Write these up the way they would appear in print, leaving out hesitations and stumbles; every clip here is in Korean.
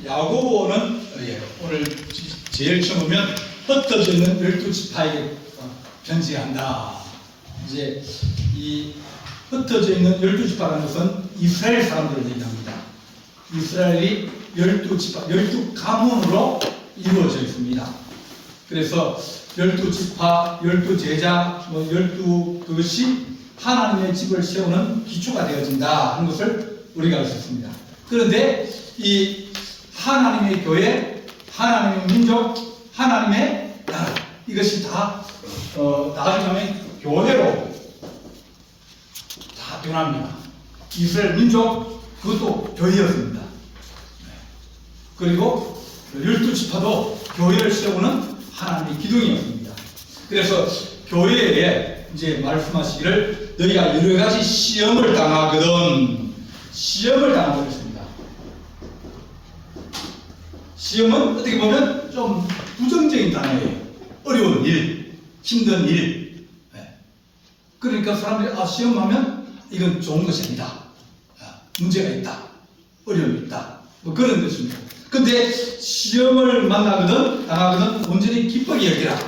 야고보는 오늘 제일 처음 보면 흩어져 있는 12지파에게 편지한다. 이제 이 흩어져 있는 12지파라는 것은 이스라엘 사람들을 얘기합니다. 이스라엘이 12지파, 12가문으로 이루어져 있습니다. 그래서 12지파, 12제자, 12그것이 하나님의 집을 세우는 기초가 되어진다 하는 것을 우리가 알 수 있습니다. 그런데 이 하나님의 교회, 하나님의 민족, 하나님의 나라, 이것이 다 나중에 하면 교회로 다 변합니다. 이스라엘 민족, 그것도 교회였습니다. 그리고 12지파도 교회를 세우는 하나님의 기둥이었습니다. 그래서 교회에 이제 말씀하시기를 너희가 여러 가지 시험을 당하거든. 시험을 당하고 있습니다. 시험은 어떻게 보면 좀 부정적인 단어예요. 어려운 일, 힘든 일. 그러니까 사람들이 시험하면 이건 좋은 것이 아니다. 문제가 있다. 어려움이 있다. 뭐 그런 뜻입니다. 근데 시험을 당하거든 온전히 기쁘게 여기라.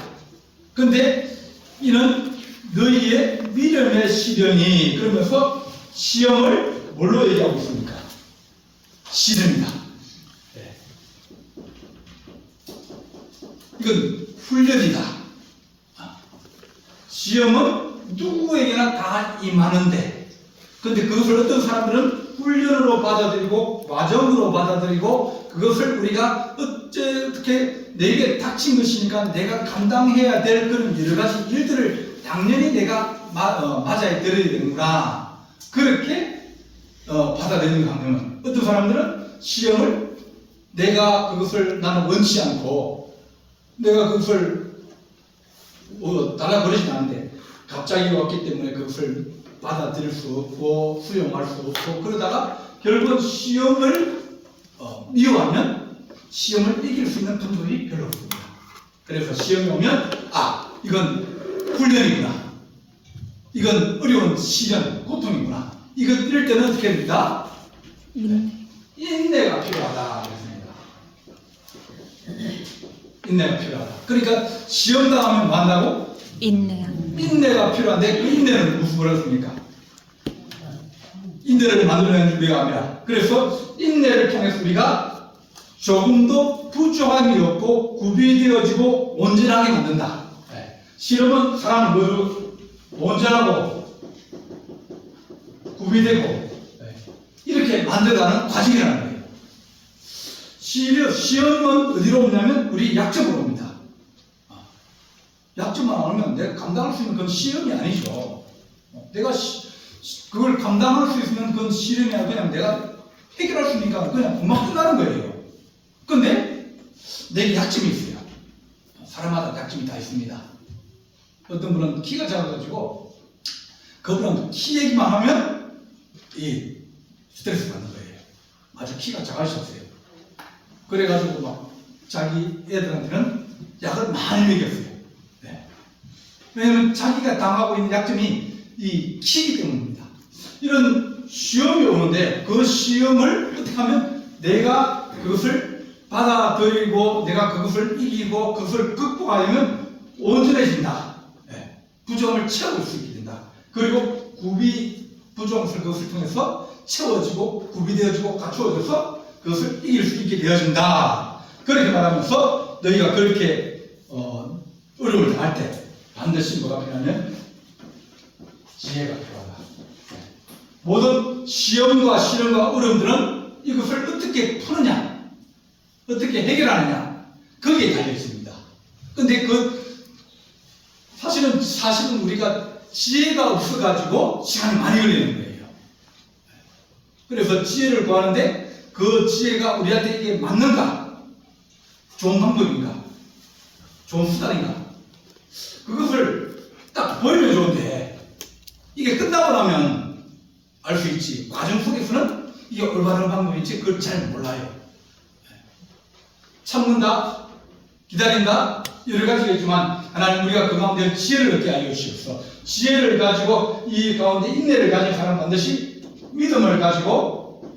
근데 이는 너희의 믿음의 시련이, 그러면서 시험을 뭘로 얘기하고 있습니까? 시련이다. 이건 훈련이다. 시험은 누구에게나 다 임하는데, 근데 그것을 어떤 사람들은 훈련으로 받아들이고 과정으로 받아들이고, 그것을 우리가 어떻게 내게 닥친 것이니까 내가 감당해야 될 그런 여러 가지 일들을 당연히 내가 맞아야 되는구나, 그렇게 받아들이는 강령은, 어떤 사람들은 시험을 내가 그것을 나는 원치 않고 내가 그것을 달라버리진 않는데 갑자기 왔기 때문에 그것을 받아들일 수 없고 수용할 수 없고, 그러다가 결국은 시험을 미워하면 시험을 이길 수 있는 분들이 별로 없습니다. 그래서 시험이 오면 이건 훈련이구나, 이건 어려운 시련, 고통이구나, 이럴 때는 어떻게 됩니다? 인내가 필요하다 그랬습니다. 인내가 필요하다. 그러니까 시험 당하면 뭐 한다고? 인내가 필요한데, 그 인내는 무슨 뭐였습니까? 인내를 만들어내는 우리가 아니라, 그래서 인내를 통해서 우리가 조금도 부족함이 없고 구비되어지고 온전하게 만든다. 시험은 사람을 모두 온전하고 구비되고 이렇게 만들어가는 과정이라는 거예요. 시험은 어디로 오냐면 우리 약점으로 옵니다. 약점만 안 오면 내가 감당할 수 있는 그건 시험이 아니죠. 내가 그걸 감당할 수 있으면 그건 시련이 아니라 그냥 내가 해결할 수 있으니까 그냥 금방 끝나는 거예요. 근데 내게 약점이 있어요. 사람마다 약점이 다 있습니다. 어떤 분은 키가 작아가지고 그분은 키 얘기만 하면 이 스트레스 받는 거예요. 아주 키가 작으셨어요. 그래가지고 막 자기 애들한테는 약을 많이 먹였어요. 왜냐하면 자기가 당하고 있는 약점이 이 키이기 때문입니다. 이런 시험이 오는데 그 시험을 어떻게 하면 내가 그것을 받아들이고 내가 그것을 이기고 그것을 극복하려면 온전해진다. 부정을 채울 수 있게 된다. 그리고 부정을 그것을 통해서 채워지고 구비되어지고 갖추어져서 그것을 이길 수 있게 되어진다. 그렇게 말하면서 너희가 그렇게 어려움을 당할 때 반드시 뭐가 필요하면 지혜가 필요하다. 모든 시험과 시련과 어려움들은 이것을 어떻게 푸느냐, 어떻게 해결하느냐, 거기에 달려 있습니다. 근데 사실은 우리가 지혜가 없어가지고 시간이 많이 걸리는 거예요. 그래서 지혜를 구하는데 그 지혜가 우리한테 이게 맞는가? 좋은 방법인가? 좋은 수단인가? 그것을 딱 보이면 좋은데 이게 끝나고 나면 알 수 있지. 과정 속에서는 이게 올바른 방법인지 그걸 잘 몰라요. 참는다, 기다린다, 여러 가지가 있지만 하나님 우리가 그 가운데 지혜를 얻게 알려주시옵소서. 지혜를 가지고 이 가운데 인내를 가진 사람 반드시 믿음을 가지고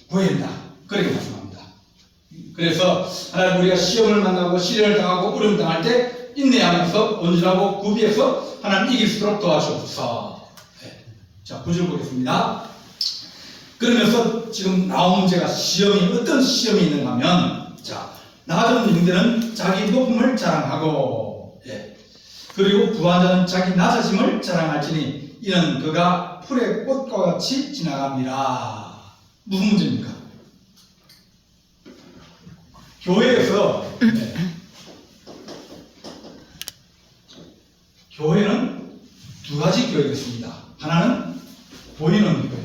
구해야 한다. 그렇게 말씀합니다. 그래서 하나님 우리가 시험을 만나고 시련을 당하고 어려움을 당할 때 인내하면서 온전하고 구비해서 하나님 이길 수 있도록 도와주옵소서. 네. 자, 9절 보겠습니다. 그러면서 지금 나온 문제가 시험이 어떤 시험이 있는가 하면, 자, 낮은 영들은 자기 높음을 자랑하고, 예. 그리고 부한 자는 자기 낮아짐을 자랑할지니 이는 그가 풀의 꽃과 같이 지나갑니다. 무슨 문제입니까? 교회에서 네. 교회는 두 가지 교회가 있습니다. 하나는 보이는 교회,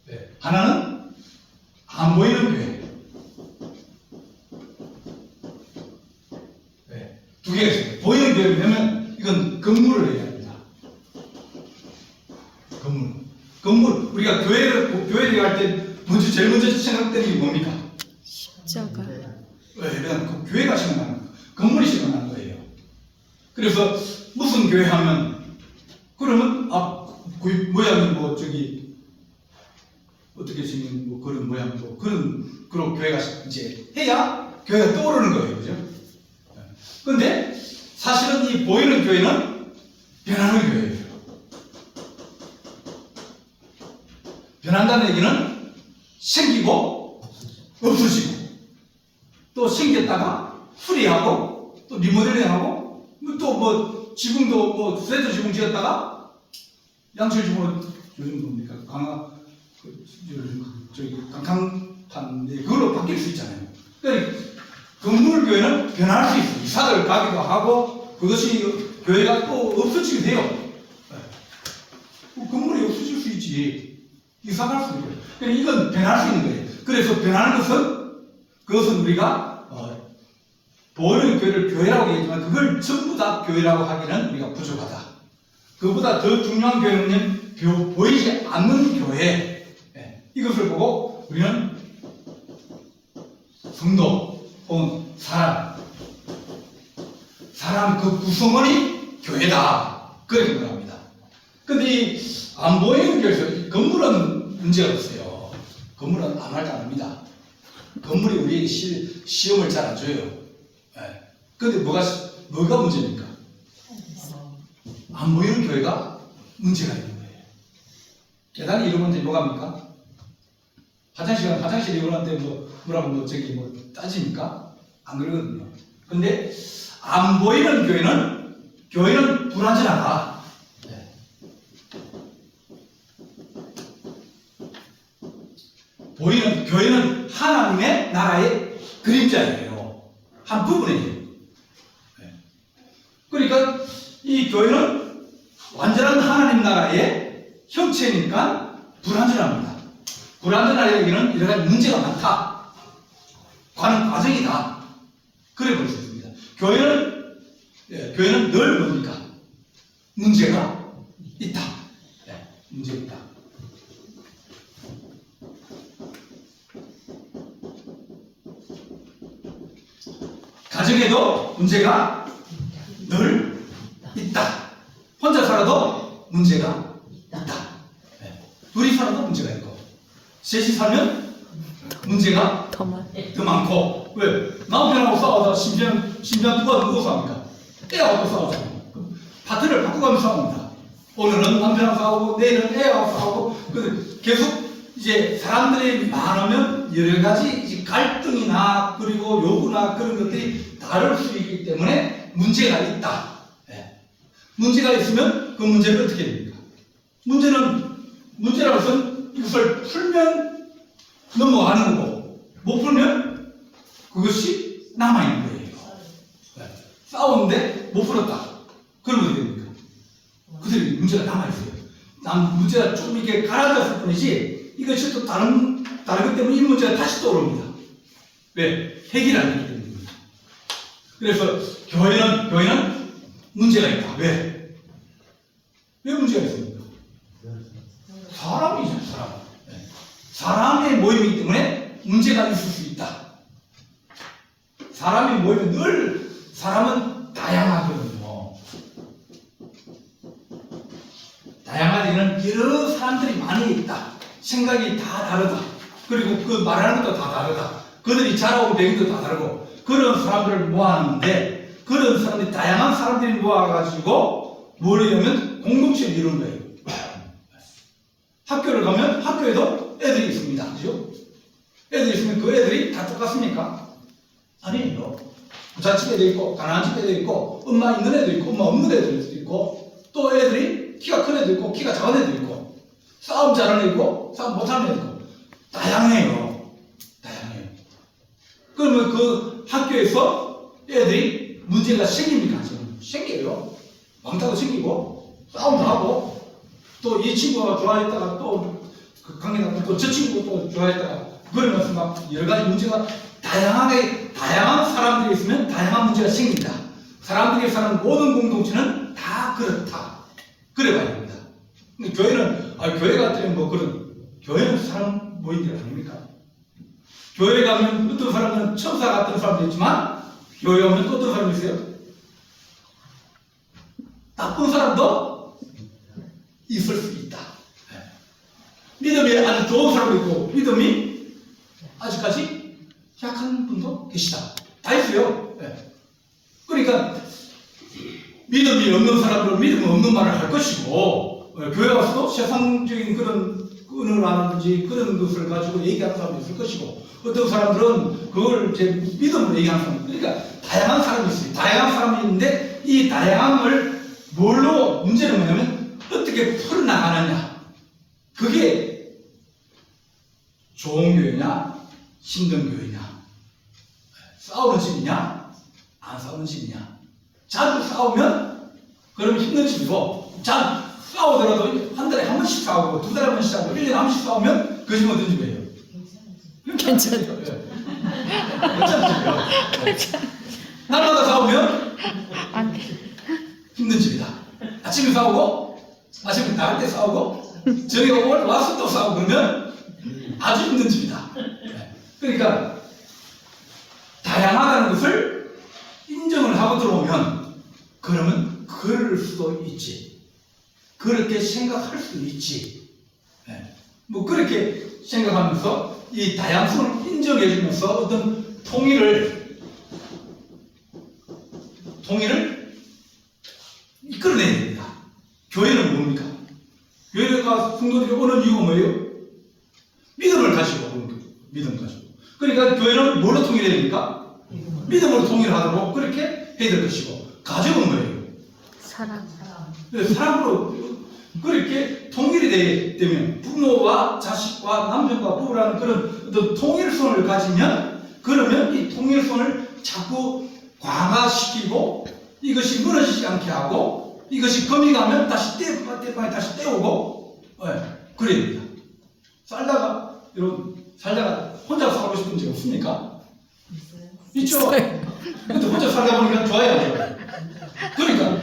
네. 하나는 안 보이는 교회. 네. 두 개가 있습니다. 보이는 교회면 이건 건물을 얘기합니다. 건물. 우리가 교회에 갈 때 제일 먼저 생각되는 게 뭡니까? 십자가. 왜? 그냥 그 교회가 생각나는 거예요. 건물이 생각나는 거예요. 그래서 무슨 교회 하면 그러면 그 모양이 뭐 저기 어떻게 생긴 뭐 그런 모양 뭐 그런 교회가 이제 해야 교회가 떠오르는 거예요, 그죠? 그런데 사실은 이 보이는 교회는 변하는 교회예요. 변한다는 얘기는 생기고 없어지고 또 생겼다가 수리하고 또 리모델링하고 또 뭐 지붕도 뭐 쇠도 지붕 지었다가 양철 지붕은 요즘 뭡니까 저기 강판 그걸로 바뀔 수 있잖아요. 그러니까 건물 교회는 변할 수 있어요. 이사를 가기도 하고 그것이 교회가 또 없어지게 돼요. 건물이 없어질 수 있지. 이사갈 수 있고요. 그러니까 이건 변할 수 있는 거예요. 그래서 변하는 그것은 우리가 보이는 교회를 교회라고 얘기하지만 그걸 전부 다 교회라고 하기는 우리가 부족하다. 그보다 더 중요한 교회는 보이지 않는 교회. 이것을 보고 우리는 성도 혹은 사람 그 구성원이 교회다. 그렇게 말합니다. 근데 이 안 보이는 교회에서 건물은 문제가 없어요. 건물은 아무 말도 안 합니다. 건물이 우리에게 시험을 잘 안 줘요. 근데 뭐가 문제입니까? 안 보이는 교회가 문제가 있는 거예요. 계단이 이러면 뭐가 합니까? 화장실에 이러는데 뭐라고 저기 따집니까? 안 그러거든요. 근데 안 보이는 교회는 불완전하다. 보이는 교회는 하나님의 나라의 그림자예요. 한 부분이에요. 그러니까 이 교회는 완전한 하나님 나라의 형체니까 불완전합니다. 불완전한 얘기는 여러 가지 문제가 많다. 가는 과정이다. 그래 볼 수 있습니다. 교회는 늘 뭡니까? 문제가 있다. 문제가 있다. 가정에도 문제가 늘 있다. 혼자 살아도 문제가 있다. 둘이 살아도 문제가 있고, 셋이 살면 문제가 더 많고. 왜? 남편하고 싸우다 심지어 누가 누구 싸웁니까? 애하고 싸우잖아요. 파트를 바꿔가면서 싸웁니다. 오늘은 남편하고 싸우고 내일은 애하고 싸우고 계속 이제 사람들이 많으면 여러 가지 이제 갈등이나 그리고 요구나 그런 것들이 다를 수 있기 때문에 문제가 있다. 문제가 있으면 그 문제를 어떻게 됩니까? 문제라고 해서 이것을 풀면 넘어가는 거고 못 풀면 그것이 남아있는 거예요. 싸웠는데 못 풀었다. 그러면 어떻게 됩니까? 그들이 문제가 남아있어요. 문제가 좀 이렇게 가라앉았을 뿐이지 이것이 또 다른 것 때문에 이 문제가 다시 떠오릅니다. 왜? 해결하기 때문입니다. 그래서 교회는 문제가 있다. 왜? 왜 문제가 있습니까? 사람이죠, 사람. 사람의 모임이기 때문에 문제가 있을 수 있다. 사람이 모이면 늘 사람은 다양하거든요. 다양한 얘기는 여러 사람들이 많이 있다. 생각이 다 다르다. 그리고 그 말하는 것도 다 다르다. 그들이 자라온 배경도 다 다르고 그런 사람들을 모았는데 그런 사람들이 다양한 사람들이 모아가지고 뭘 하냐면 공동체를 이루는 거예요. 학교를 가면 학교에도 애들이 있습니다. 그죠? 애들이 있으면 그 애들이 다 똑같습니까? 아니에요. 부잣집 애도 있고 가난한 집 애도 있고 엄마 있는 애도 있고 엄마 없는 애도 있고 또 애들이 키가 큰 애도 있고 키가 작은 애도 있고 싸움 잘하는 애도 있고 싸움 못하는 애도 있고 다양해요. 다양해요. 그러면 그 학교에서 애들이 문제가 생깁니까? 생겨요. 왕따도 생기고 싸움도 하고 또 이 친구가 좋아했다가 또 그 관계가 또 저 친구가 또 좋아했다가 그러면서 막 여러 가지 문제가 다양한 사람들이 있으면 다양한 문제가 생긴다. 사람들이 사는 모든 공동체는 다 그렇다. 그래 봐야 됩니다. 근데 교회는 교회 같은 뭐 그런 교회는 사람 모인 데 아닙니까? 교회 가면 어떤 사람은 천사 같은 사람도 있지만 교회 오면 또 어떤 사람이 있어요? 나쁜 사람도 있을 수 있다. 믿음이 아주 좋은 사람도 있고 믿음이 아직까지 약한 분도 계시다. 다 있어요. 그러니까 믿음이 없는 사람들은 믿음 없는 말을 할 것이고 교회 와서도 세상적인 그런 은혜라든지 그런 것을 가지고 얘기하는 사람도 있을 것이고 어떤 사람들은 그걸 제 믿음으로 얘기하는 사람 그러니까 다양한 사람이 있어요. 다양한 사람이 있는데 이 다양함을 뭘로 문제는 뭐냐면 어떻게 풀어나가느냐 그게 좋은 교회냐 힘든 교회냐 싸우는 집이냐 안 싸우는 집이냐 자주 싸우면 그러면 힘든 집이고 싸우더라도 한 달에 한 번씩 싸우고 두 달에 한 번씩 싸우고 1년에 한 번씩 싸우면 그 집은 어떤 집이에요? 괜찮아요. 괜찮죠. 날마다 싸우면 안 돼. 힘든 집이다. 아침에 싸우고 아침에 나갈 때 싸우고 저녁에 와서 또 싸우고 그러면 아주 힘든 집이다. 그러니까 다양하다는 것을 인정을 하고 들어오면 그러면 그럴 수도 있지. 그렇게 생각할 수도 있지. 뭐 그렇게 생각하면서 이 다양성을 인정해 주면서 어떤 통일을 이끌어내야 됩니다. 교회는 뭡니까? 교회가 성도들이 오는 이유가 뭐예요? 믿음을 가지고 오는 거예요. 믿음 가지고. 그러니까 교회는 뭘로 통일해야 됩니까? 믿음으로 통일하도록 그렇게 해야 될 것이고 가정은 뭐예요? 사랑. 사랑으로 그렇게 통일이 되면 부모와 자식과 남편과 부부라는 그런 어떤 통일성을 가지면 그러면 이 통일성을 자꾸 강화시키고 이것이 무너지지 않게 하고 이것이 금이 가면 다시 때방에 다시 떼우고 그래야 됩니다. 살다가 혼자 살고 싶은 적 없습니까? 있죠? 근데 혼자 살다 보니까 좋아요. 그러니까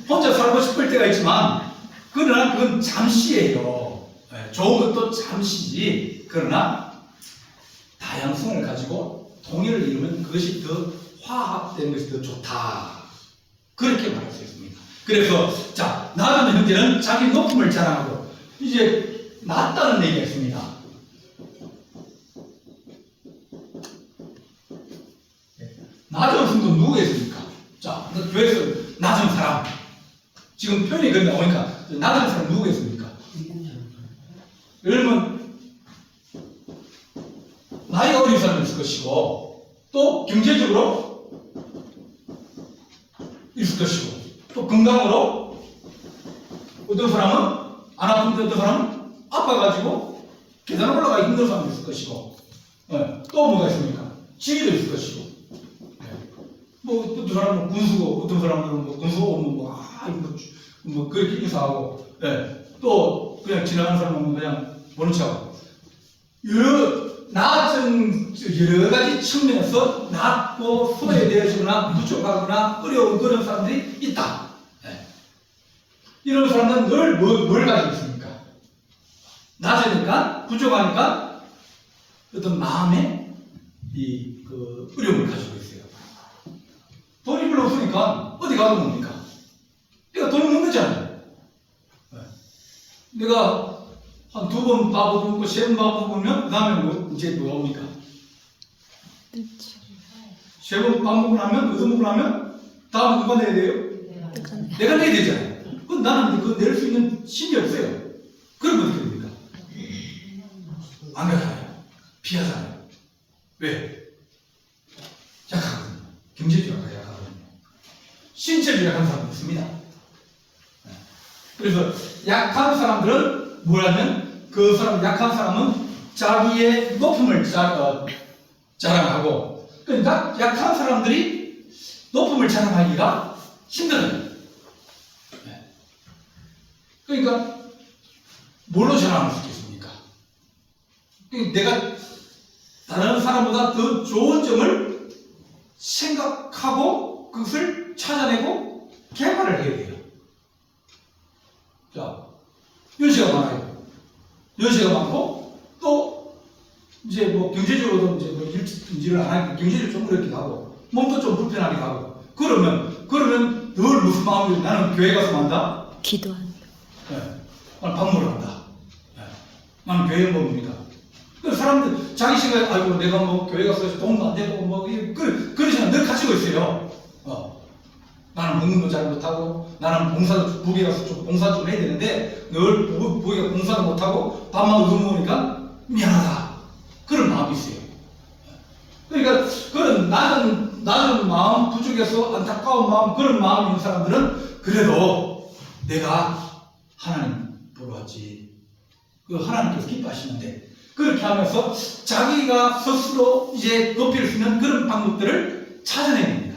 혼자 살고 싶을 때가 있지만 그러나 그건 잠시예요. 좋은 것도 잠시지. 그러나 다양성을 가지고 통일을 이루면 그것이 더 화합되는 것이 더 좋다. 그렇게 말할 수 있습니다. 그래서 자 낮은 형제는 자기 높음을 자랑하고 이제 낮다는 얘기가 있습니다. 낮은 성도 누구가 있습니까? 자, 교회에서 낮은 사람 지금 표현이 그런데 나오니까 낮은 사람 누구가 있습니까? 예를 들면 나이가 어린 사람이 있을 것이고 또 경제적으로 있을 것이고 또 건강으로 어떤 사람은 안 아픈데 어떤 사람은 아파가지고 계단 올라가기 힘든 사람도 있을 것이고 또 뭐가 있습니까? 지위도 있을 것이고 뭐 어떤 사람은 군수고 어떤 사람은 뭐 군수고 뭐 그렇게 인사하고 또 그냥 지나가는 사람은 그냥 모른 척하고 낮은 여러 가지 측면에서 낮고 소외되어지거나 부족하거나 어려운 그런 사람들이 있다. 이런 사람들은 늘 뭘 가지고 있습니까? 낮으니까 부족하니까 어떤 마음에 그 어려움을 가지고 있어요. 돈이 별로 없으니까 어디 가도 뭡니까? 내가 돈을 못 내잖아요. 내가 한 2번 밥먹고 3번 밥먹으면 그 다음에 뭐 이제 뭐가 옵니까? 늦지. 3번 밥 먹고 나면 얻어먹고 나면 다음 누가 내야 돼요? 내가 내야 되잖아요. 그럼 나는 그거 낼 수 있는 힘이 없어요. 그럼 어떻게 됩니까? 안 가잖아요. 피하잖아요. 왜? 약하거든요. 경제적으로 약하거든요. 신체적으로 약한 사람도 있습니다. 그래서 약한 사람들은 뭐냐면 그 사람 약한 사람은 자기의 높음을 자랑하고 그러니까 약한 사람들이 높음을 자랑하기가 힘들어요. 그러니까 뭘로 자랑할 수 있겠습니까? 내가 다른 사람보다 더 좋은 점을 생각하고 그것을 찾아내고 개발을 해야 돼요. 자, 연세가 많아요. 연세가 많고 또 이제 뭐 경제적으로도 이제 뭐 일을 안 하니까 경제적으로 좀 어렵기도 하고 몸도 좀 불편하기도 하고 그러면 늘 무슨 마음이 나는 교회 가서 만다? 기도하는. 네. 나는 밥 먹으러 간다. 네. 나는 교회 먹습니다. 그 사람들 자기 생각에 아이고 내가 뭐 교회 가서 돈도 안 되고 뭐 그런 생각 늘 가지고 있어요. 나는 먹는 거 잘 못하고 나는 북에 가서 좀 봉사 좀 해야 되는데 늘 북에 봉사도 못하고 밥만 얻어먹으니까 미안하다. 그런 마음이 있어요. 그러니까 그런 낮은 마음, 부족해서 안타까운 마음, 그런 마음이 있는 사람들은 그래도 내가 하나님 보러 왔지. 그 하나님께서 기뻐하시는데 그렇게 하면서 자기가 스스로 이제 높일 수 있는 그런 방법들을 찾아내야 됩니다.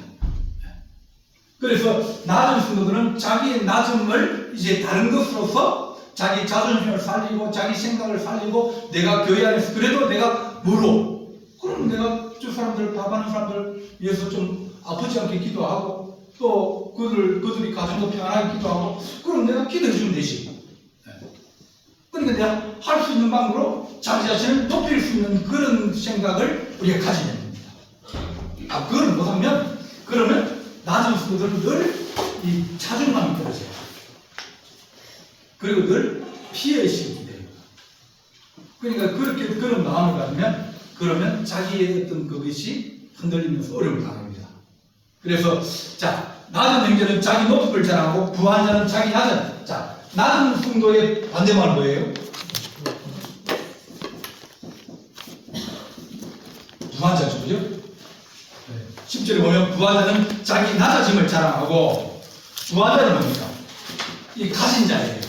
그래서 낮은 성도들은 자기의 낮음을 이제 다른 것으로서 자기 자존심을 살리고 자기 생각을 살리고 내가 교회 안에서 그래도 내가 뭐로 그럼 내가 저 사람들 밥하는 사람들 위해서 좀 아프지 않게 기도하고 또 그들이 가정도 평안하게 기도하고 그럼 내가 기도해 주면 되지. 그러니까 내가 할 수 있는 방법으로 자기 자신을 높일 수 있는 그런 생각을 우리가 가지면 됩니다. 그걸 못하면 그러면 낮은 성도들은 늘 이 자존감이 떨어져요. 그리고 늘 피해의식이 돼요. 그러니까 그렇게 그런 마음을 가지면 그러면 자기의 어떤 그것이 흔들리면서 어려움을 당합니다. 그래서 자 낮은 형제는 자기 높음을 자랑하고 부한 자는 자기 낮은 자 낮은 성도의 반대말은 뭐예요? 부한 자죠, 그죠? 10절에 보면 부하자는 자기 낮아짐을 자랑하고 부하자는 뭡니까? 이 가진 자예요.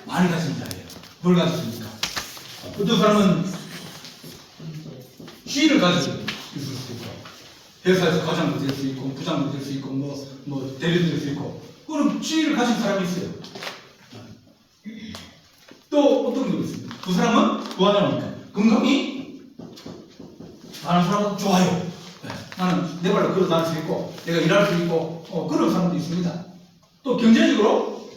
많이 가진 자예요. 뭘 가졌습니까? 어떤 사람은 지위를 가지고 있을 수도 있고 회사에서 과장도 될 수 있고 부장도 될 수 있고 뭐 대리도 될 수 있고 그런 지위를 가진 사람이 있어요. 또 어떤 게 있습니까? 그 사람은 부하자입니까? 건강이 다른 사람은 좋아요. 나는 내 발로 걸어 다닐 수 있고 내가 일할 수 있고 그런 사람도 있습니다. 또 경제적으로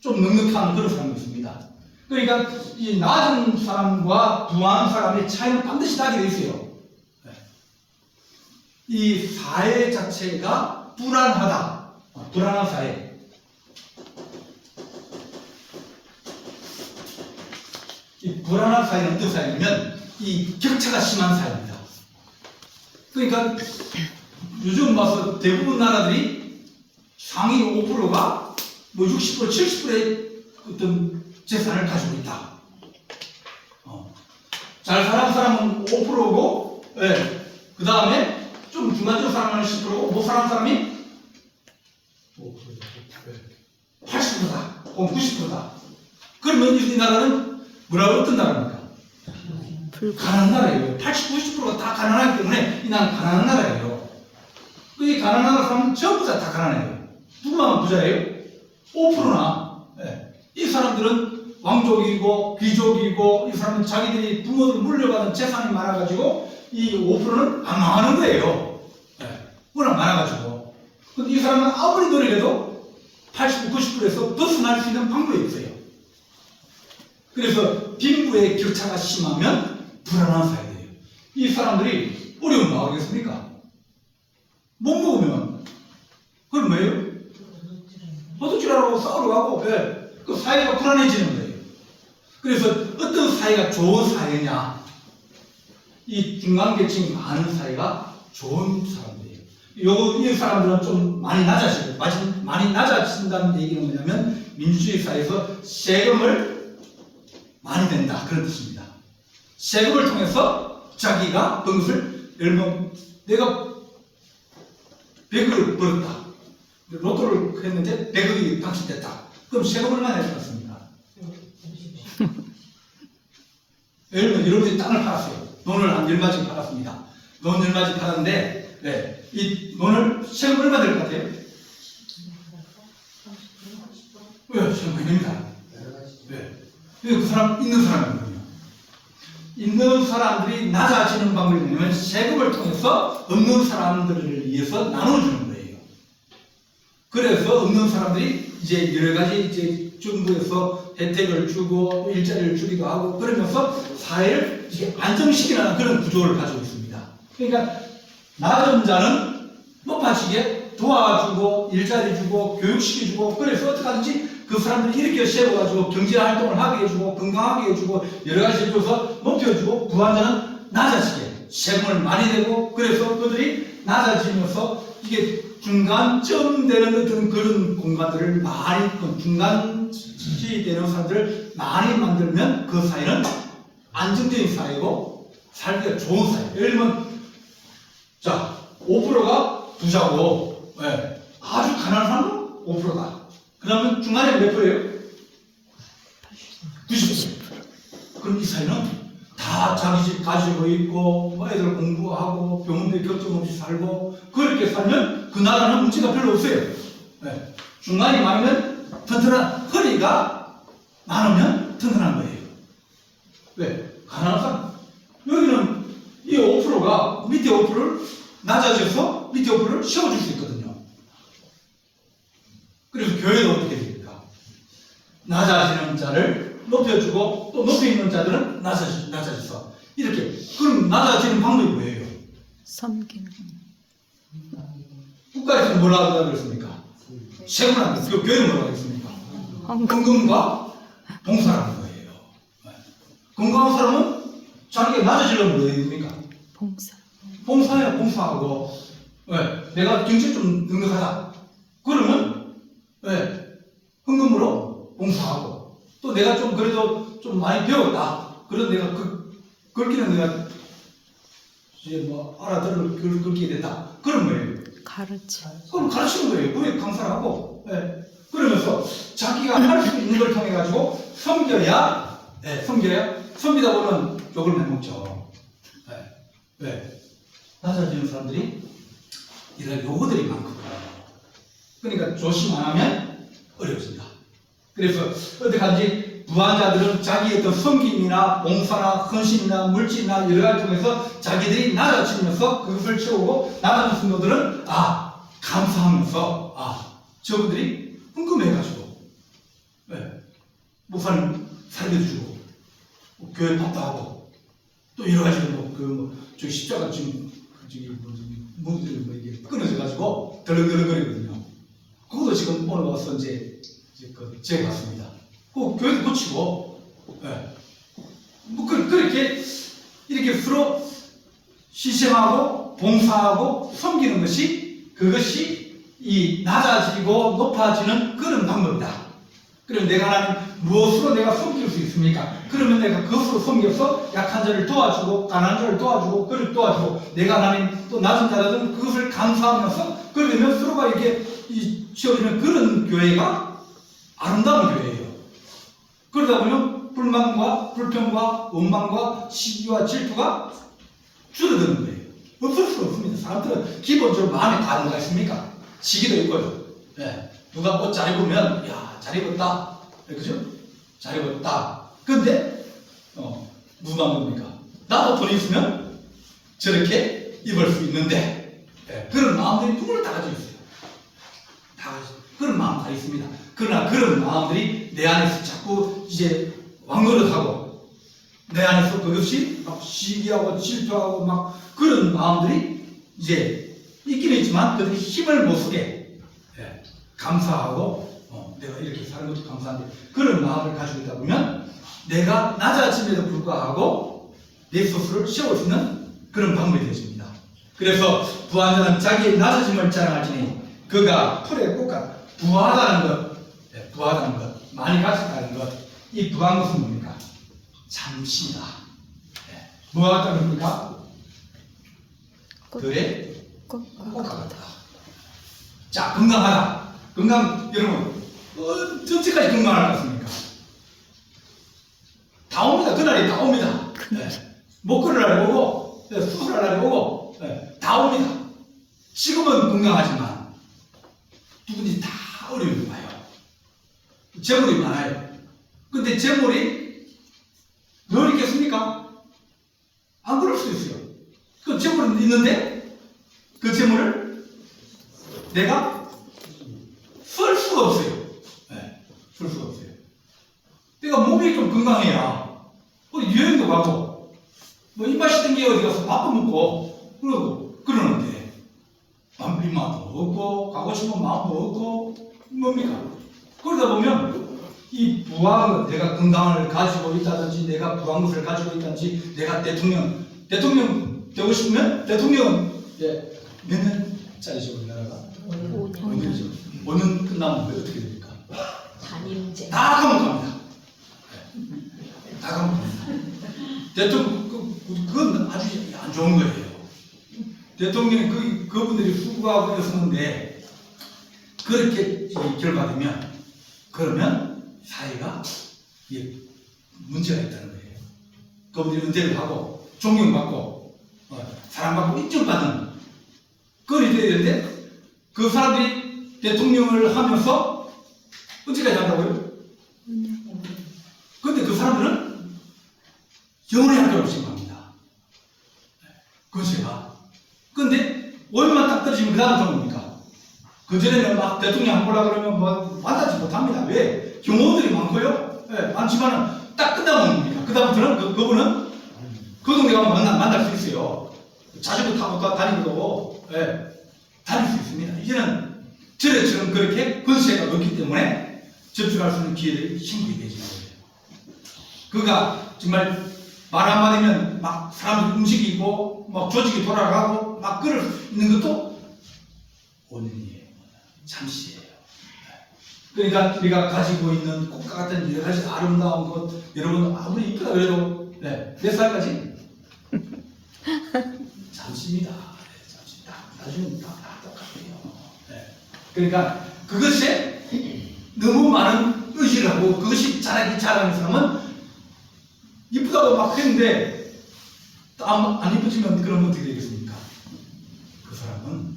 좀 넉넉한 그런 사람도 있습니다. 그러니까 이 낮은 사람과 부한 사람의 차이는 반드시 나게 돼 있어요. 이 사회 자체가 불안하다. 불안한 사회. 이 불안한 사회는 어떤 사회냐면 이 격차가 심한 사회입니다. 그러니까 요즘 봐서 대부분 나라들이 상위 5%가 뭐 60%, 70%의 어떤 재산을 가지고 있다. 잘 사는 사람은 5%고, 예. 그 다음에 좀 중간적으로 사는 사람은 10%고, 못 사는 사람이 80%다. 혹은 90%다. 그러면 이 나라는 뭐라고 어떤 나라입니까? 가난한 나라예요. 80, 90%가 다 가난하기 때문에 이 나라는 가난한 나라예요. 이 가난한 사람은 전부 다 가난해요. 누구만 부자예요? 5%나. 네. 이 사람들은 왕족이고 귀족이고 이 사람은 자기들이 부모들 물려받은 재산이 많아가지고 이 5%는 안 망하는 거예요. 네. 워낙 많아가지고. 근데 이 사람은 아무리 노력해도 80, 90%에서 벗어날 수 있는 방법이 없어요. 그래서 빈부의 격차가 심하면 불안한 사회예요. 이 사람들이 어려움 나오겠습니까? 못 먹으면 그럼 뭐예요? 도둑질하고 싸우러 가고 그 사회가 불안해지는 거예요. 그래서 어떤 사회가 좋은 사회냐? 이 중간계층이 많은 사회가 좋은 사람들이에요. 이 사람들은 좀 많이 낮아지고, 많이 낮아진다는 얘기는 뭐냐면, 민주주의 사회에서 세금을 많이 낸다. 그런 뜻입니다. 세금을 통해서 자기가 번 것을, 예를 들면, 내가 100억을 벌었다. 로또를 했는데 100억이 당첨됐다. 그럼 세금 얼마나 낼 것 같습니까? 예를 들면 여러분이 땅을 팔았어요. 돈을 한 얼마씩 팔았습니다. 돈 얼마씩 팔았는데, 네, 이 돈을 세금 얼마 될 것 같아요? 왜? 세금 많이 냅니다. 네. 그 사람, 있는 사람이거든요. 있는 사람들이 낮아지는 방법이 뭐냐면 세금을 통해서 없는 사람들을 위해서 나눠주는 거예요. 그래서 없는 사람들이 이제 여러 가지 이제 정부에서 혜택을 주고 일자리를 주기도 하고 그러면서 사회를 이제 안정시키는 그런 구조를 가지고 있습니다. 그러니까 낮은 자는 높아지게 도와주고 일자리 주고 교육시켜주고 그래서 어떻게 하든지 그 사람들이 일으켜 세워가지고 경제활동을 하게 해주고 건강하게 해주고 여러 가지 해줘서 높여주고 부한자는 낮아지게 세금을 많이 내고 그래서 그들이 낮아지면서 이게 중간점 되는 어떤 그런 공간들을 많이 중간시 되는 사람들을 많이 만들면 그 사회는 안정적인 사회고 살기가 좋은 사회. 예를 들면 자 5%가 부자고 네. 아주 가난한 사람은 5%다. 그러면 중간에 몇 프로예요? 90%. 그럼 이 사회는 다 자기 집 가지고 있고 뭐 애들 공부하고 병원에 걱정 없이 살고 그렇게 살면 그 나라는 문제가 별로 없어요. 네. 중간이 많으면 튼튼한 허리가 많으면 튼튼한 거예요. 왜? 가난한 사람. 여기는 이 5%가 밑에 5%를 낮아져서 밑에 5%를 세워줄 수 있거든요. 그래서 교회도 어떻게 됩니까? 낮아지는 자를 높여주고 또 높이 있는 자들은 낮아져서 이렇게 그럼 낮아지는 방법이 뭐예요? 섬기는 국가에서는 뭐라고 하고 그랬습니까? 세금을 안 냈어요. 교회는 뭐라고 했습니까? 헌금과 봉사라는 거예요. 건강한 사람은 자기가 낮아지려면 뭐 해야 됩니까? 봉사예요. 봉사하고 왜? 내가 경제 좀 능력하다. 그러면 왜? 헌금으로 봉사하고 또 내가 좀 그래도 좀 많이 배웠다. 그래도 내가 그렇게는 내가 이제 뭐 그렇게 된다. 그런 거예요. 그럼 가르치는 거예요. 그게 강사를 하고. 네. 그러면서 자기가 할 수 있는 걸 통해 가지고 섬겨야, 네, 섬기다 보면 욕을 많이 먹죠. 네. 네. 낮아지는 사람들이 이런 요구들이 많거든요. 그러니까 조심 안 하면 어려워집니다. 그래서 어떡하든지 부한자들은 자기의 어떤 섬김이나 봉사나 헌신이나 물질이나 여러 가지 통해서 자기들이 낮아지면서 그것을 채우고 낮아진 성도들은 감사하면서 저분들이 헌금해가지고 목사님 살려주고 교회 밥도 하고 또 여러 가지 저기 십자가 지금 이게 끊어져가지고 덜렁덜렁거리거든요. 그것도 지금 오늘 와서 이제 제가 갔습니다. 그 교회도 고치고, 뭐 그렇게 이렇게 서로 희생하고 봉사하고 섬기는 그것이 이 낮아지고 높아지는 그런 방법이다. 그러면 내가 하나님 무엇으로 내가 섬길 수 있습니까? 그러면 내가 그것으로 섬겨서 약한 자를 도와주고 가난한 자를 도와주고 그를 도와주고 내가 하나님 또 낮은 자라든 그것을 감사하면서 그러면 서로가 이렇게 지어지는 그런 교회가 아름다운 교회예요. 그러다 보면 불만과 불평과 원망과 시기와 질투가 줄어드는 거예요. 없을 수 없습니다. 사람들은 기본적으로 마음에 가는 있습니까? 시기도 있고요. 네. 누가 옷 잘 입으면 잘 입었다. 그죠? 잘 입었다. 근데 무슨 마음입니까? 나도 돈 있으면 저렇게 입을 수 있는데 그런 마음들이 누구나 다 가지고 있어요. 다 그런 마음 다 있습니다. 그러나 그런 마음들이 내 안에서 자꾸 이제 왕노릇하고 내 안에서 그것이 막 시기하고 질투하고 막 그런 마음들이 이제 있긴 있지만 그들이 힘을 못 쓰게 감사하고 내가 이렇게 사는 것도 감사한데 그런 마음을 가지고 있다 보면 내가 낮아짐에도 불구하고 내 스스로를 세울 수 있는 그런 방법이 되어집니다. 그래서 부한자는 자기의 낮아짐을 자랑하지니 그가 풀의 꽃과 부하다는 것, 부하다는 것, 많이 가졌다는 것, 이 부한 것은 뭡니까? 잠시다. 뭐가 따릅니까? 들의 꽃과 같다. 자, 건강하다. 건강, 여러분, 언제까지 건강할 것 같습니까? 다 옵니다. 그날이 다 옵니다. 못 걸을 날이 오고, 수술할 날이 오고, 다 옵니다. 지금은 건강하지만, 누구든지 다 어려움이 와요. 재물이 많아요. 근데 재물이 늘 있겠습니까? 안 그럴 수도 있어요. 그 재물은 있는데, 그 재물을 내가 쓸 수가 없어요. 쓸 수가 없어요. 내가 몸이 좀 건강해야 여행도 가고 뭐 입맛이 땡겨 어디 가서 밥도 먹고 그러는데 입맛도 없고 가고 싶은 마음도 없고 뭡니까? 그러다 보면 이 부한 것, 내가 건강을 가지고 있다든지 내가 부한 것을 가지고 있다든지 내가 대통령 되고 싶으면 대통령은 몇 년짜리죠 우리나라가? 5년이죠. 5년 끝나면 어떻게 됩니까? 단임제. 다 감옥갑니다. 다 감옥갑니다. 대통령, 그건 아주 안 좋은 거예요. 대통령이 그분들이 수고하고 애쓰는데 그렇게 결과되면 그러면 사회가 문제가 있다는 거예요. 그분들이 은퇴를 하고 존경받고 사랑받고 인정받는 그걸 돼야 되는데 그 사람들이 대통령을 하면서 언제까지 한다고요? 근데 그 사람들은 영원히 할 줄 없이 합니다. 그것이가. 근데 월만 딱 떨어지면 그 다음부터 뭡니까? 그전에는 막 대통령 안 보려고 그러면 뭐 만나지 못합니다. 왜? 경호원들이 많고요. 많지만은 딱 끝나면 뭡니까? 그 다음부터는 그분은 그 동네 가면 만날 수 있어요. 자전거 타고 다니고 다닐 수 있습니다. 이제는 전에처럼 그렇게 권세가 없기 때문에 접촉할 수 있는 기회들이 신고이 되지는 거예요. 그가 정말 말 한마디면 막 사람들이 움직이고 막 조직이 돌아가고 막 그럴 수 있는 것도 오늘이에요. 잠시예요. 그러니까 우리가 가지고 있는 꽃과 같은 여러 가지 아름다운 것, 여러분 아무리 이쁘다 그래도 몇 살까지? 잠시입니다. 잠시입니다. 나중에 다 똑같아요. 그러니까 그것에 너무 많은 의지를 하고 그것이 자라는 사람은 이쁘다고 막 했는데 안 이쁘지면 그러면 어떻게 되겠습니까? 그 사람은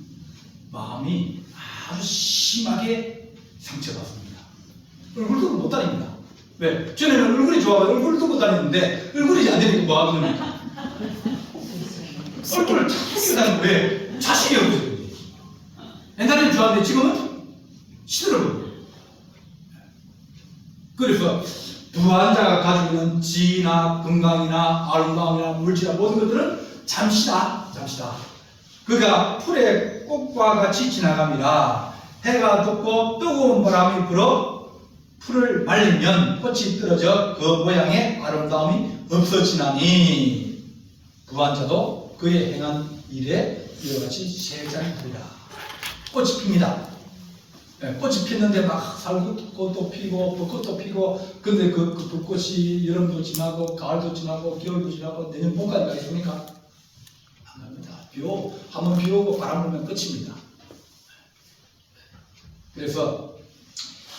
마음이 아주 심하게 상처받습니다. 얼굴도 못 다닙니다. 왜? 전에는 얼굴이 좋아서 얼굴도 못 다니는데 얼굴이 안 되니까 뭐 하거든요. 얼굴을 자꾸 다니는 왜? 자신이 없어요. 옛날에는 좋았는데 지금은 시들어요. 그래서 부한자가 가지고 있는 지나 건강이나 아름다움이나 물질이나 모든 것들은 잠시다. 그가 풀의 꽃과 같이 지나갑니다. 해가 돋고 뜨거운 바람이 불어 풀을 말리면 꽃이 떨어져 그 모양의 아름다움이 없어지나니 부한자도 그의 행한 일에 이와 같이 세장하리라. 꽃이 핍니다. 꽃이 피는데 막 살꽃도 피고 벚꽃도 피고 근데 그 벚꽃이 여름도 지나고 가을도 지나고 겨울도 지나고 내년 봄까지 가겠습니까? 안 갑니다. 한번 비 오고 바람 불면 끝입니다. 그래서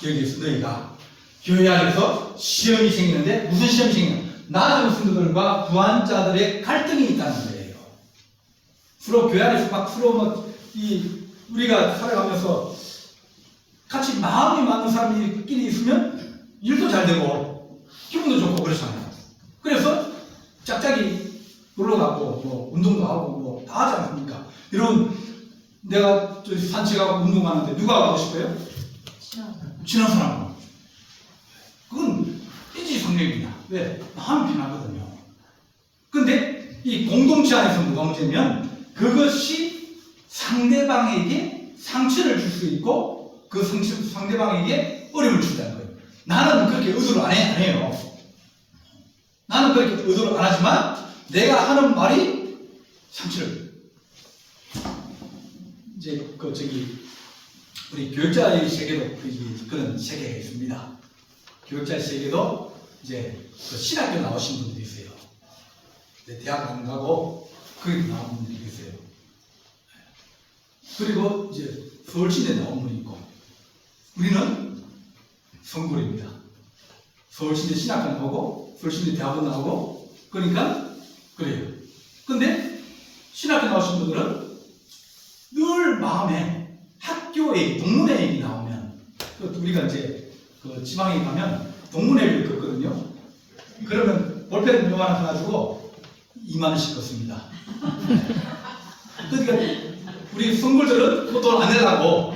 여기에서 너희가 교회 안에서 시험이 생기는데 무슨 시험이 생기냐? 낮은 성도들과 부한자들의 갈등이 있다는 거예요. 서로 교회 안에서 우리가 살아가면서 같이 마음이 맞는 사람들끼리 있으면 일도 잘 되고 기분도 좋고 그렇잖아요. 그래서 짝짝이 놀러 가고 뭐 운동도 하고 뭐 다 하지 않습니까? 여러분 내가 산책하고 운동하는데 누가 가고 싶어요? 친한 사람. 그건 인지상정입니다. 왜? 마음이 편하거든요. 근데 이 공동체 안에서 뭐가 문제냐면 그것이 상대방에게 상처를 줄 수 있고 그 상대방에게 어려움을 준다는 거예요. 나는 그렇게 의도를 안 해요. 나는 그렇게 의도를 안 하지만 내가 하는 말이 상처를 이제 우리 교육자의 세계도 그런 세계가 있습니다. 교육자의 세계도 이제 그 신학교 나오신 분들이 있어요. 대학 안 가고 거기 나온 분들이 있어요. 그리고 이제 서울시대 나온 분이 있고 우리는 성골입니다. 서울시대 신학교 나오고 서울시대 대학원 나오고 그러니까 그래요. 근데 신학교 나오신 분들은 늘 마음에 학교의 동문회 얘기 나오면 우리가 이제 그 지방에 가면 동문회를 걷거든요. 그러면 볼펜 몇 하나 가지고 2만 원씩 걷습니다. 그러니까 우리 성골들은 그 돈 안 내려고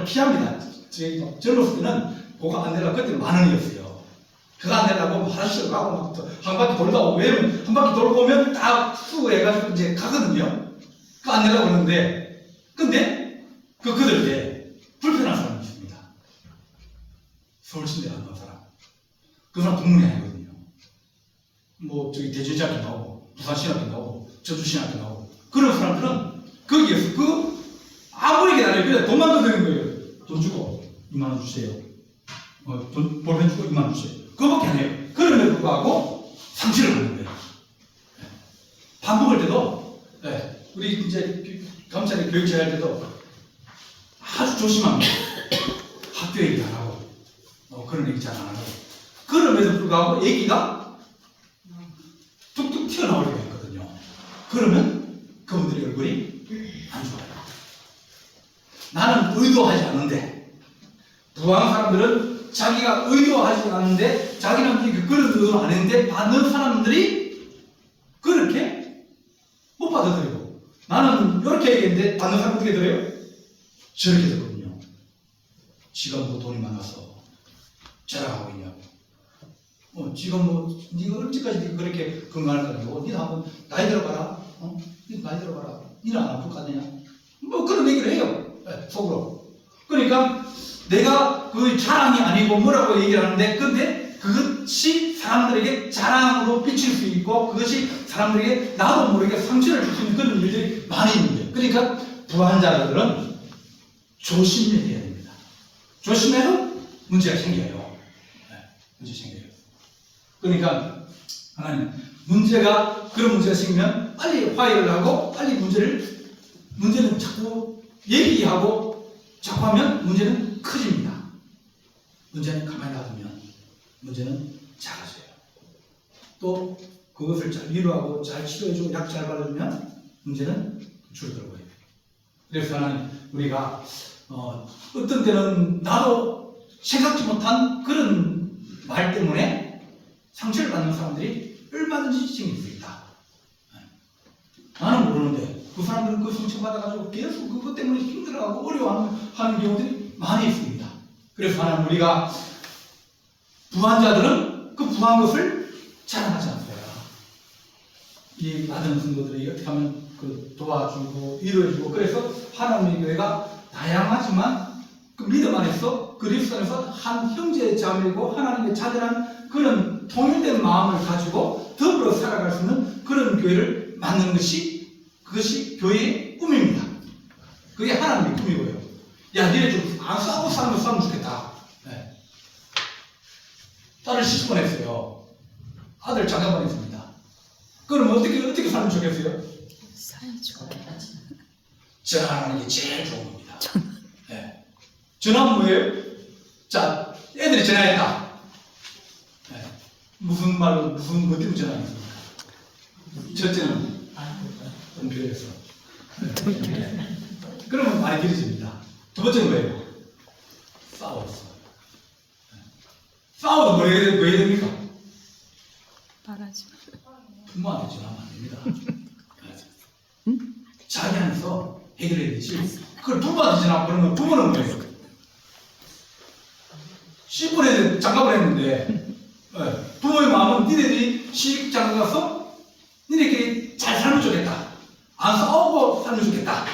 피합니다. 저희 젊었을 때는 그거 안 내려고 그때 10,000원이었어요. 그거 안 내려고 하나씩 가고 한 바퀴 돌다 오고 왜냐면 한 바퀴 돌고 오면 다 수고해가지고 이제 가거든요. 그거 안 내려고 그러는데 근데 그들에 불편한 사람이 있습니다. 서울신대 안 나온 사람. 그 사람 동문회 아니거든요. 뭐 저기 대전신학교 나오고 부산신학교 나오고 전주신학교 나오고 그런 사람들은 거기에서 아무리 기다려요. 그냥 돈만 더 드는 거예요. 돈 주고 2만 원 주세요. 볼펜 주고 2만 원 주세요. 그거밖에 안 해요. 그럼에도 불구하고 상실을 하는 거예요. 반복할 때도 우리 이제 감찰의 교육자 할 때도 아주 조심합니다. 학교 얘기 안 하고 그런 얘기 잘 안 하고 그럼에도 불구하고 얘기가 툭툭 튀어나올 때가 있거든요. 그러면 그분들의 얼굴이 안 좋아요. 나는 의도하지 않은데 부한 사람들은 자기가 의도하지 않는데 자기는 그런 의도는 안 했는데 받는 사람들이 그렇게 못 받아들이고 나는 이렇게 얘기했는데 받는 사람 어떻게 들어요? 저렇게 듣거든요. 지가 뭐 돈이 많아서 자랑하고 있냐고. 지금 네가 언제까지 그렇게 건강할 거냐고. 니는 한번 나이 들어봐라. 니는 나이 들어봐라. 니는 안 아플 거 아니냐. 뭐 그런 얘기를 해요. 속으로. 그러니까 내가 그 자랑이 아니고 뭐라고 얘기를 하는데 근데 그것이 사람들에게 자랑으로 비칠 수 있고 그것이 사람들에게 나도 모르게 상처를 줄 수 있는 그런 일들이 많이 있는데 그러니까 부한자들은 조심해야 됩니다. 조심해서 문제가 생겨요. 문제 생겨요. 그러니까 하나님 그런 문제가 생기면 빨리 화해를 하고 빨리 문제는 자꾸 얘기하고 자꾸 하면 문제는 커집니다. 문제는 가만히 놔두면 문제는 작아져요. 또 그것을 잘 위로하고 잘 치료해주고 약 잘 발라주면 문제는 줄어들어요. 그래서 하나님 우리가 어떤 때는 나도 생각지 못한 그런 말 때문에 상처를 받는 사람들이 얼마든지 생길 수 있다. 나는 모르는데 그 사람들은 그 상처받아가지고 계속 그것 때문에 힘들어하고 어려워하는 경우들이 많이 있습니다. 그래서 하나님 우리가 부한 자들은 그 부한 것을 자랑하지 않아요. 이 많은 성도들이 어떻게 하면 도와주고 위로해주고 그래서 하나님의 교회가 다양하지만 그 믿음 안에서 그리스도 안에서 한 형제 자매고 하나님의 자녀란 그런 통일된 마음을 가지고 더불어 살아갈 수 있는 그런 교회를 만드는 그것이 교회의 꿈입니다. 그게 하나님의 꿈이고요. 야, 니네 좀 안 싸우고 싸우면 좋겠다. 딸을 시집 보냈어요. 아들 장가 보냈습니다. 그럼 어떻게 살면 좋겠어요? 사야죠. 전화하는 게 제일 좋은 겁니다. 전화는 뭐예요? 자, 애들이 전화했다. 무슨 말로, 뭐 때문에 전화했습니까? 첫째는 돈필요해서. 그러면 많이 길어집니다. 두 번째는 뭐예요? 싸웠어. 싸워도 뭐 해야 됩니까? 말하지 부모한테 전화하면 안 됩니다. 자기 안에서 해결해야 되지. 그걸 부모한테 전화하고 그러면 부모는 뭐예요? 10분에 장갑을 했는데 부모의 마음은 니네들이 시집 장가 가서 니네끼리 잘 살면 좋겠다. 안 싸우고 살면 좋겠다.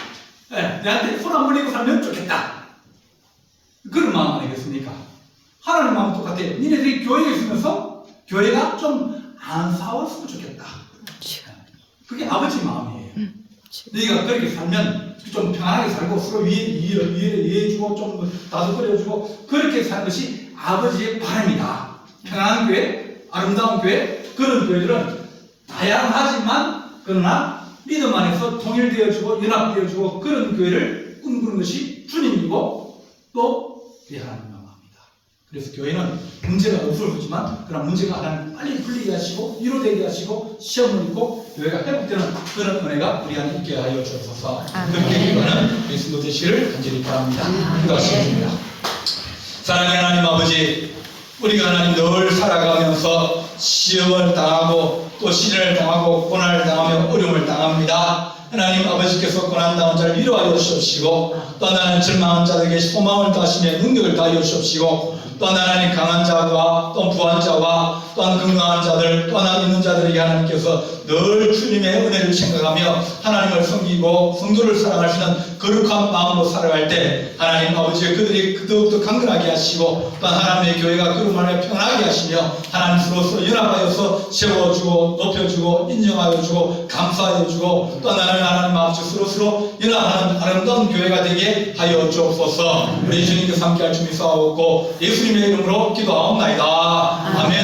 내한테 손 안 벌리고 살면 좋겠다. 그런 마음 아니겠습니까? 하나님 마음 똑같아요. 니네들이 교회에 있으면서 교회가 좀 안 싸웠으면 좋겠다. 그게 아버지 마음이에요. 너희가 그렇게 살면 좀 평안하게 살고 서로 이해해주고 좀 다독거려주고 그렇게 사는 것이 아버지의 바람이다. 평안한 교회, 아름다운 교회, 그런 교회들은 다양하지만 그러나 믿음 안에서 통일되어주고 연합되어주고 그런 교회를 꿈꾸는 것이 주님이고 또 우리 하나님 마음입니다. 그래서 교회는 문제가 없어지만 그런 문제가 하나님 빨리 풀리게 하시고 위로되게 하시고 시험을 있고 교회가 회복되는 그런 은혜가 우리 안에 있게 하여 주옵소서. 그렇게 기도하는 예수님 되시기를 간절히 바랍니다. 기도하시겠습니다. 사랑하는 하나님 아버지, 우리가 하나님 늘 살아가면서 시험을 당하고 또 시련을 당하고 고난을 당하며 어려움을 당합니다. 하나님 아버지께서 고난당한 자를 위로하여 주옵시고 또 하나님 절망한 자들에게 소망을 다하시며 능력을 다하여 주옵시고 또 하나님 강한 자와 또 부한 자와 또한 건강한 자들 또 하나님 있는 자들에게 하나님께서 늘 주님의 은혜를 생각하며 하나님을 섬기고 성도를 사랑할 수 있는 거룩한 마음으로 살아갈 때 하나님 아버지 그들이 더욱더 강건하게 하시고 또 하나님의 교회가 그룹만에 평안하게 하시며 하나님 서로 연합하여서 세워주고 높여주고 인정하여주고 감사하여주고 또 하나님 아버지 서로 연합하는 아름다운 교회가 되게 하여 주옵소서. 우리 주님께서 함께할 준비 쌓아오고 예수님의 이름으로 기도하옵나이다. 아멘.